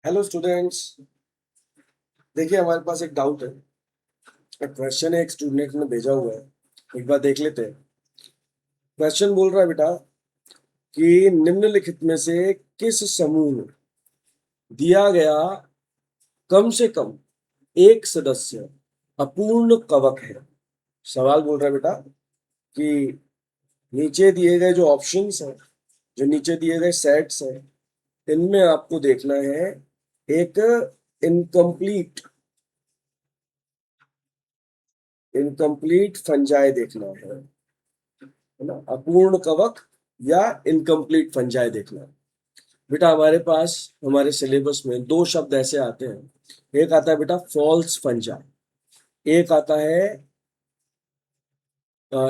Hello students. देखिए हमारे पास एक डाउट है। एक क्वेश्चन है, एक स्टूडेंट ने भेजा हुआ है। एक बार देख लेते हैं। क्वेश्चन बोल रहा है बेटा कि निम्नलिखित में से किस समूह में दिया गया कम से कम एक सदस्य अपूर्ण कवक है। सवाल बोल रहा है बेटा कि नीचे दिए गए जो ऑप्शंस हैं, जो नीचे दिए गए सेट्स हैं, इनमें आपको देखना है एक इनकम्प्लीट इनकम्प्लीट फंजाई देखना है ना। अपूर्ण कवक या इनकम्प्लीट फंजाई देखना है। बेटा हमारे पास हमारे सिलेबस में दो शब्द ऐसे आते हैं। एक आता है बेटा फॉल्स फंजाई, एक आता है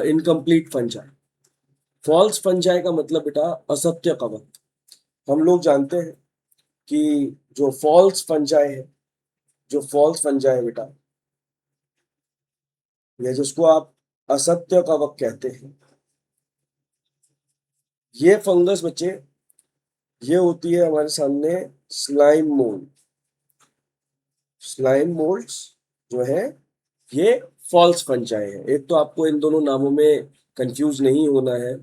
इनकम्प्लीट फंजाई। फॉल्स फंजाई का मतलब बेटा असत्य कवक। हम लोग जानते हैं कि जो फॉल्स फंजाई है, जो फॉल्स फंजाई है बेटा, या जिसको आप असत्य कवक कहते हैं, ये फंगस बच्चे, ये होती है हमारे सामने स्लाइम मोल्ड। स्लाइम मोल्ड्स जो है ये फॉल्स फंजाई है। एक तो आपको इन दोनों नामों में कंफ्यूज नहीं होना है।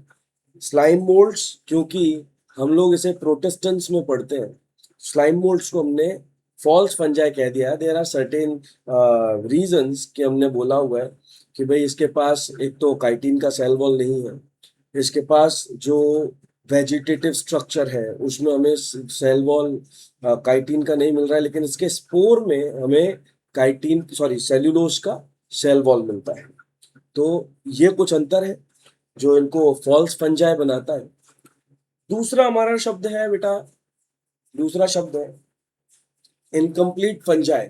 स्लाइम मोल्ड्स क्योंकि हम लोग इसे प्रोटेस्टेंट्स में पढ़ते हैं, स्लाइम मोल्ड्स को हमने फॉल्स फंजाई कह दिया। देयर आर सर्टेन रीजंस कि हमने बोला हुआ है कि भाई इसके पास एक तो काइटिन का सेल वॉल नहीं है, इसके पास जो वेजिटेटिव स्ट्रक्चर है उसमें हमें सेल वॉल काइटिन का नहीं मिल रहा है, लेकिन इसके स्पोर में हमें काइटिन सॉरी सेल्यूलोज का सेल वॉल मिलता है। तो ये कुछ अंतर है जो इनको फॉल्स फंजाई बनाता है। दूसरा हमारा शब्द है बेटा, दूसरा शब्द है इनकम्प्लीट फंजाई।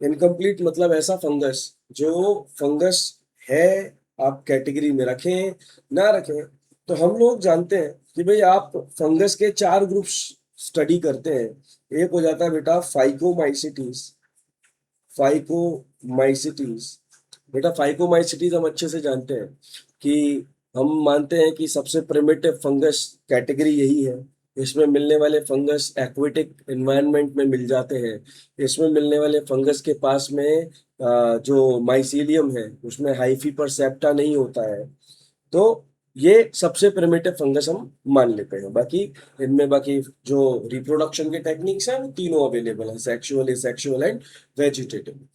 इनकम्प्लीट मतलब ऐसा फंगस जो फंगस है, आप कैटेगरी में रखें ना रखें। तो हम लोग जानते हैं कि भाई आप फंगस के चार ग्रुप्स स्टडी करते हैं। एक हो जाता है बेटा फाइकोमाइसिटीज। फाइकोमाइसिटीज बेटा, फाइकोमाइसिटीज हम अच्छे से जानते हैं कि हम मानते हैं कि सबसे प्रिमिटिव फंगस कैटेगरी यही है। इसमें मिलने वाले फंगस एक्वेटिक एनवायरनमेंट में मिल जाते हैं। इसमें मिलने वाले फंगस के पास में जो माइसीलियम है उसमें हाइफी पर सेप्टा नहीं होता है। तो ये सबसे प्रिमिटिव फंगस हम मान लेते हैं। बाकी इनमें बाकी जो रिप्रोडक्शन के टेक्निक्स हैं वो तीनों अवेलेबल है, sexual, asexual and vegetative.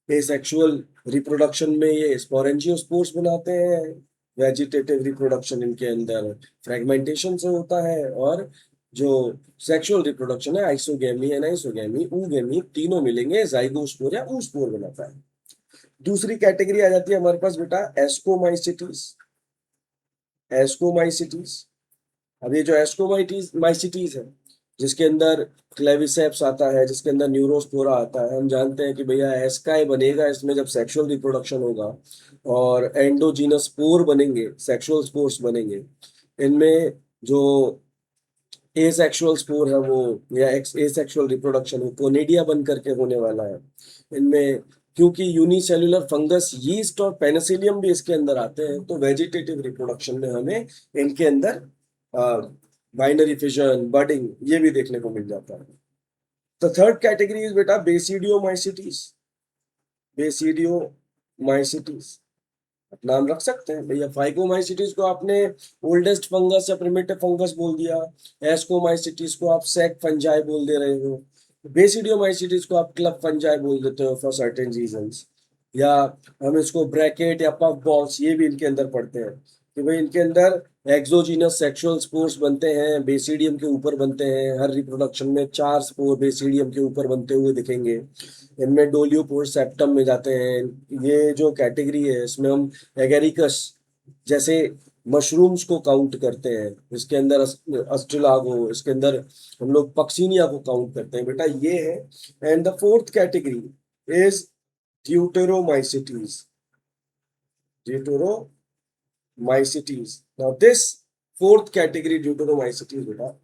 Asexual reproduction में ये स्पोरेंजियोस्पोर्स बनाते हैं। वेजिटेटिव रिप्रोडक्शन इनके अंदर फ्रेगमेंटेशन से होता है। और जो सेक्सुअल रिप्रोडक्शन है आइसोगेमी, एनाइसोगेमी, ऊगेमी, तीनों मिलेंगे जाइगोस्पोर या oospore बनाता है। दूसरी कैटेगरी आ जाती है हमारे पास बेटा एस्कोमाइसिटीज। एस्कोमाइसिटीज, अब ये जो एस्कोमाइटीज माइसिटीज है, जिसके अंदर क्लेविसेप्स आता है, जिसके अंदर न्यूरोस्पोरा आता है, हम जानते हैं कि भैया एस्काई बनेगा इसमें जब सेक्सुअल रिप्रोडक्शन होगा, और एंडोजीनस स्पोर बनेंगे, सेक्सुअल स्पोर्स बनेंगे। इनमें जो एसेक्सुअल स्पोर है वो, या एसेक्सुअल रिप्रोडक्शन वो कोनिडिया बन करके होने वाला है। इनमें क्योंकि यूनिसेल्युलर फंगस, यीस्ट और पेनिसिलियम भी इसके अंदर आते हैं, तो वेजिटेटिव रिप्रोडक्शन में हमें इनके अंदर बाइनरी फिजन, बडिंग, ये भी देखने को मिल जाता है। तो थर्ड कैटेगरी इज बेटा बेसिडियोमाइसिटीज। बेसिडियोमाइसिटीज नाम रख सकते हैं भैया। फाइकोमाइसिटीज को आपने ओल्डेस्ट फंगस या प्रिमिटिव फंगस बोल दिया, एस्कोमाइसिटीज को आप सेक फंजाई बोल दे रहे हो, बेसिडियोमाइसिटीज को आप क्लब फंजाई बोल देते हो फॉर सर्टेन रीजंस। या हम इसको ब्रैकेट या पफ बॉल्स, ये भी इनके अंदर पढ़ते हैं कि भाई इनके अंदर एक्सोजीनस सेक्सुअल स्पोर्स बनते हैं, बेसिडियम के ऊपर बनते हैं। हर रिप्रोडक्शन में 4 स्पोर बेसिडियम के ऊपर बनते हुए दिखेंगे। इनमें डोलियोपोर सेप्टम में जाते हैं। ये जो कैटेगरी है इसमें हम एगेरिकस जैसे मशरूम्स को काउंट करते हैं। इसके अंदर अस्ट्रेलागो, इसके अंदर हम लोग पक्सिनिया को काउंट करते हैं बेटा, ये है। And the fourth category is deuteromycetes. Deuteromycetes, now this fourth category deuteromycetes बेटा,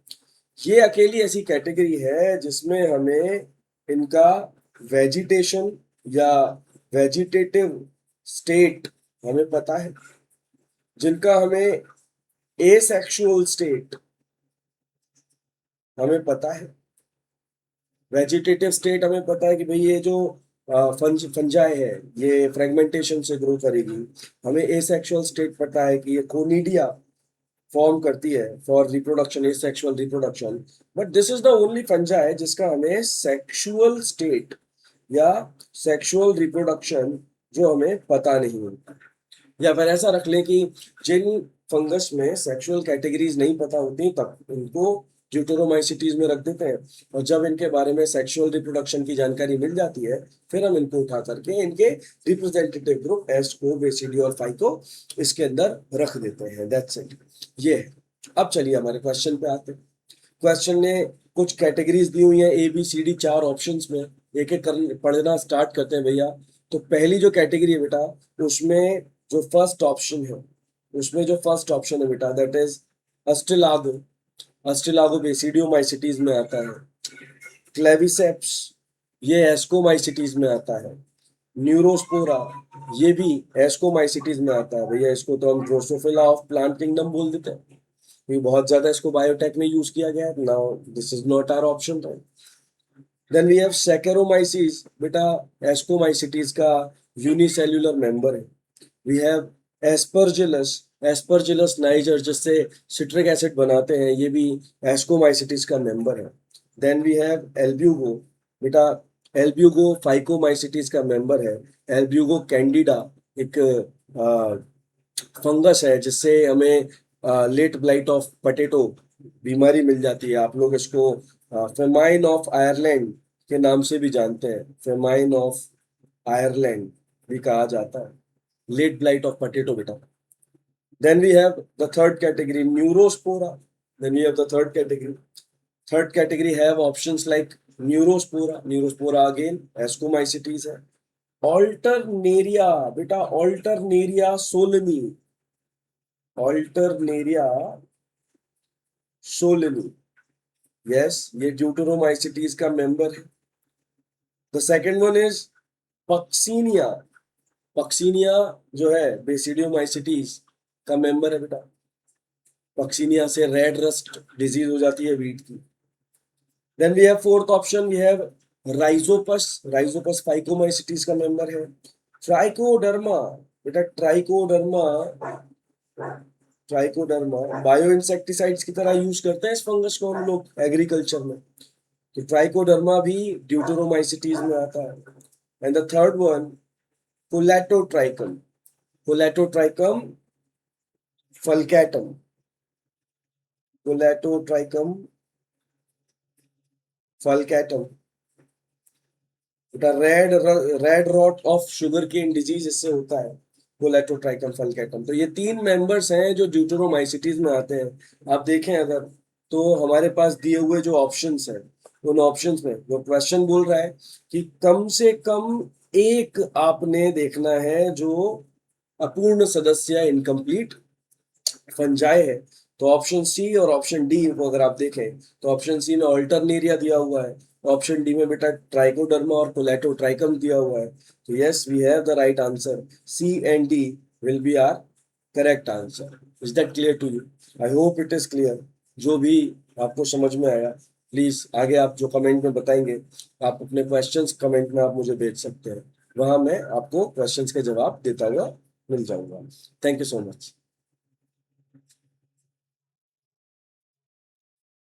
ये अकेली ऐसी कैटेगरी है जिसमें हमें इनका वेजिटेशन या वेजिटेटिव स्टेट हमें पता है, जिनका हमें एसेक्सुअल स्टेट हमें पता है। वेजिटेटिव स्टेट हमें पता है कि भाई ये जो फंजाई है ये फ्रेगमेंटेशन से ग्रो करेगी। हमें एसेक्सुअल स्टेट पता है कि ये कोनिडिया फॉर्म करती है for reproduction, asexual reproduction. But this is the only fungi जिसका हमें सेक्सुअल स्टेट या सेक्सुअल रिप्रोडक्शन जो हमें पता नहीं है। या फिर ऐसा रख लें कि जिन फंगस में सेक्सुअल कैटेगरीज नहीं पता होती तब इनको ड्यूटेरोमाइसिटीज में रख देते हैं, और जब इनके बारे में सेक्सुअल रिप्रोडक्शन की जानकारी मिल जाती है फिर हम इनको उठा करके इनके रिप्रेजेंटेटिव ग्रुप एस्को, बेसिडी और फाइको इसके अंदर रख देते हैं। दैट्स इट, ये है। अब चलिए हमारे क्वेश्चन पे आते हैं। क्वेश्चन ने कुछ कैटेगरीज दी हुई हैं A B C D 4 options में, एक एक कर पढ़ना स्टार्ट करते हैं भैया। तो पहली जो कैटेगरी है बेटा, उसमें जो फर्स्ट ऑप्शन है, उसमें जो फर्स्ट ऑप्शन है बेटा that is Ustilago. Ustilago basidiomycetes में आता है। क्लेविसेप्स ये एस्कोमाइसिटीज में आता है। न्यूरोस्पोरा ये भी एस्कोमाइसिटीज में आता है भैया, इसको तो हम ड्रोसोफिला ऑफ प्लांट किंगडम बोल देते हैं। ये बहुत ज्यादा इसको बायोटेक में यूज किया गया है। Now this is not our option right. Then we have Saccharomyces, बेटा एस्कोमाइसिटीज का यूनिसेल्युलर मेंबर है। We have Aspergillus, Aspergillus niger जिससे सिट्रिक एसिड बनाते हैं, ये भी एस्कोमाइसिटीज का मेंबर है। देन वी हैव एल्ब्यूगो, बेटा एल्ब्यूगो फाइकोमाइसिटीज का मेंबर है। एल्ब्यूगो कैंडिडा एक फंगस है जिससे हमें लेट ब्लाइट ऑफ पोटैटो बीमारी मिल जाती है। आप लोग इसको फेमाइन ऑफ आयरलैंड के नाम से भी जानते हैं, फेमाइन ऑफ आयरलैंड भी कहा जाता है, लेट ब्लाइट ऑफ पोटैटो बेटा। Then we have the third category Neurospora. Then we have the third category. Third category have options like Neurospora, Neurospora again Ascomycetes है। ऑल्टरनेरिया, बेटा Alternaria solani, Alternaria solani, yes ये Deuteromycetes का member है। The second one is Puccinia. Puccinia जो है basidiomycetes का member है बेटा। पक्सीनिया से रेड रस्ट डिजीज हो जाती है वीट की। Then we have fourth option, we have Rhizopus, Rhizopus Phycomycetes का मेंबर है। ट्राइकोडर्मा, बेटा ट्राइकोडर्मा, ट्राइकोडर्मा बायो इंसेक्टिसाइड्स की तरह यूज करते हैं इस फंगस को हम लोग एग्रीकल्चर में। तो ट्राइकोडर्मा भी ड्यूटेरोमाइसिटीज में आता है। And the third one Colletotrichum, Colletotrichum falcatum, Colletotrichum falcatum, बेटा red rot of sugar cane disease इससे होता है, कोलेटोट्राइकम फल्कैटम। तो ये तीन मेंबर्स हैं जो ड्यूटेरोमाइसिटीज में आते हैं। आप देखें अगर तो हमारे पास दिए हुए जो ऑप्शंस हैं, उन ऑप्शंस में जो क्वेश्चन बोल रहा है कि कम से कम एक आपने देखना है जो अपूर्ण सदस्य इनकम्प्लीट फंजाई है। तो ऑप्शन सी और ऑप्शन डी को अगर आप देखें तो ऑप्शन सी में ऑल्टरनेरिया दिया हुआ है, ऑप्शन डी में बेटा ट्राइकोडर्मा और कोलेटोट्राइकम दिया हुआ है। तो yes we have the right answer, C and D will be are correct answer. Is that clear to you? I hope it is clear. जो भी आपको समझ में आया प्लीज आगे आप जो कमेंट में बताएंगे, आप अपने क्वेश्चंस कमेंट में आप मुझे भेज सकते हैं, वहां मैं आपको क्वेश्चंस के जवाब देता हुआ मिल जाऊंगा। Thank you so much.